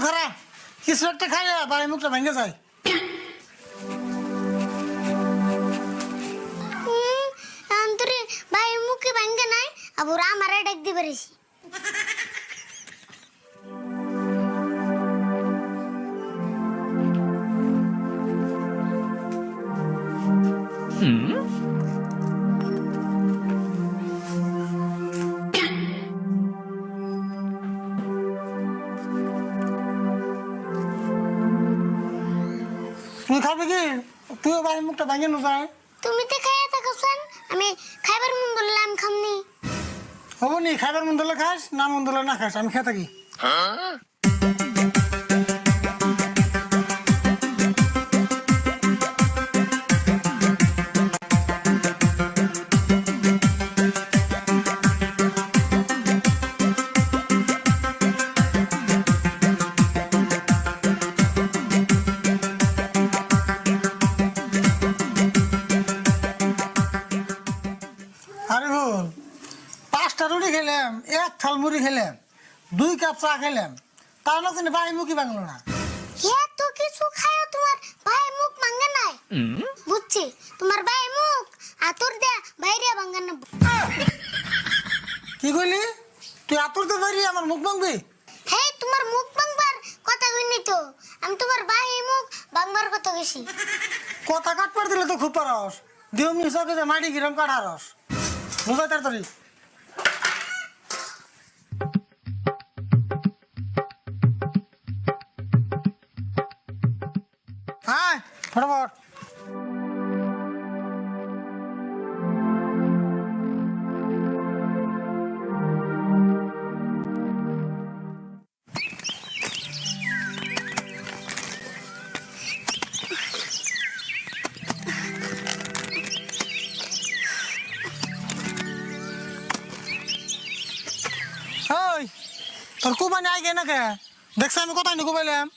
খারা কিছু একটা খাইয়া বাড়ি মুখটা ভেঙে যায়। তোরে ভাই মুখে ভাঙ্গে নাই আবার আমারে ডাক দি পারিস। তুই খাবি কি? তুইও বাড়ি মুখটা ভেঙে নো যায়। তুমি তো খাইয়া থাকছেন, আমি খাইবার মন বললাম খামনি। হবো নি খাইবার মন দিলে খাস, না মন দিলে না খাস, আমি খেয়ে থাকি। আরে ভুল 5টা রুটি খেলাম, 1 থাল মুড়ি খেলাম, 2 কাপ চা খেলাম, তার না জানি বাড়ি মুখই ভাঙলো না। এত কিছু খায় তোমার ভাই মুখ ভাঙ্গে নাই। বুঝছি তোমার ভাই মুখ আতর দে বাইরে ভাঙ্গে না। কি কইলি? তুই আতুরতে পারি আমার মুখ ভাঙবি? হে তোমার মুখ ভাঙবার কথা কইনি তো, আমি তোমার ভাই মুখ ভাঙবার কথা কইছি। কথা কাটপার দিলে তো খুব পারস, দিও মিশাকে যে মাটি গিরাম কাটারস, বুঝাই তাড়াতাড়ি। হ্যাঁ ফটাফট। ওই তোর কুবানি আই গে না কে? দেখছ আমি কোথায় নিকু পাইলাম?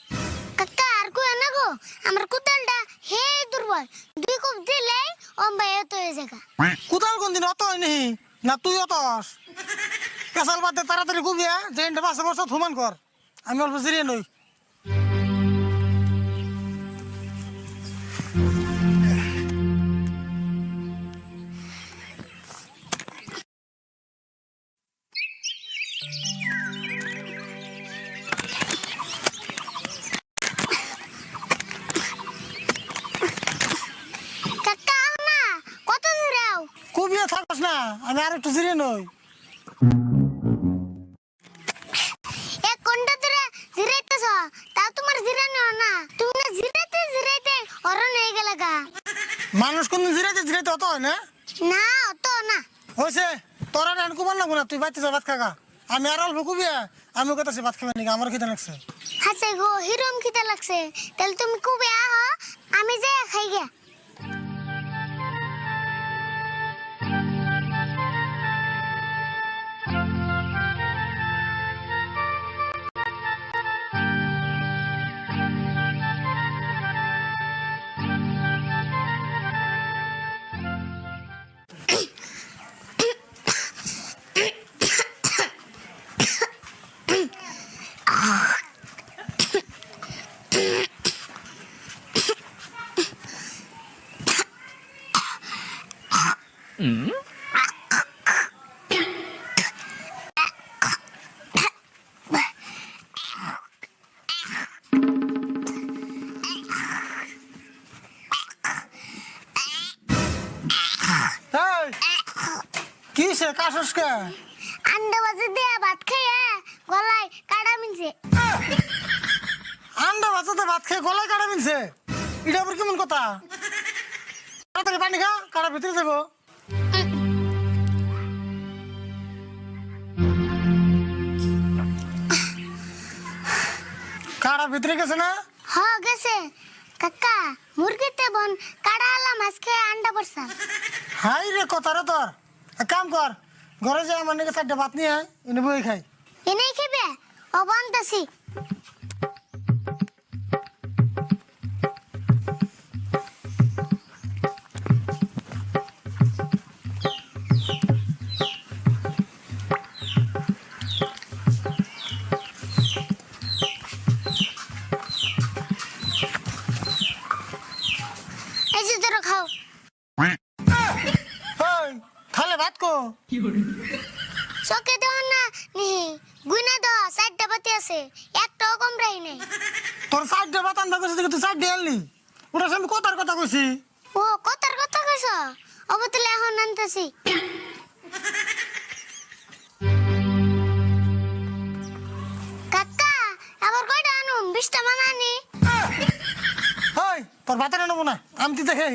কাকা আর কই না গো, আমার কুতালটা হে দুর্বল, 2 কোপ দিলেই অম্বাই এত হয়ে যাগা। কোথাল কোন দিন অত হয় নি না তুই অতস? পেশাল বাদে তাড়াতাড়ি কুবিয়া যে 5 বছর থুমান কর, আমি অল্প জিরিয়ে নই। কাকা না কত দূরেও কুবিয়া থাকস না, আমি আর একটু জিরিয়ে নই। এক ঘন্টা ধরে জিরাইতেছ, তা তোমার জিরানো না, তুমি না জিরাইতে জিরাইতে অরণ হয়ে গেল গা। মানুষ কোনদিন জিরাইতে জিরাইতে অত হয় না? না অত না। হয়েছে তোরা না কুবার লাগবো না, তুই বাইতে যা ভাত খাগা। আমি আর অল্প কুবিয়া আমি কোথাছে ভাত খাবে নাকি, আমার খিদে লাগছে। হাসে গো হিরম খিদে লাগছে, তাহলে তুমি কবে আহ, আমি যে খাই গে। এই কি সে কাশস কে? আন্ডা বাজে দিয়ে ভাত খাইয়া গলায় কাটা মিনছে। আন্ডা ভাজাতে ভাত খেয়ে গলায় কাটা মিলছে, এটা আবার কেমন কথা? তাড়াতাড়ি পানি খা, কাটা ভিতরে যাবো। কাটা ভিতরে গেছে না? হ গেছে কাকা, মুরগিতে বন কাটা আলা মাছ খেয়ে আন্ডা পড়ছা। হাই রে কথা রে তোর, এক কাম কর, ঘরে যাই আমার নাকি 4টা ভাত নিয়ে আয়, এনে বই খাই। এনেই খেবে ও বন্দাসি। চোখে দেহ না নিহি গুইনা দ চারটা বাতি আছে একটাও কম রাই নাই তোর সাইডে বাতান দা কইছিস তুই সাইডে আনলি ওটা আমি কথার কথা কইছি ও কথার কথা কইছ অবতলে এখন আনতেছি কাকা আবার কয়টা আনুম 20টা মানানি হেই তোর বাতান আনবো না আমি তুই দেখে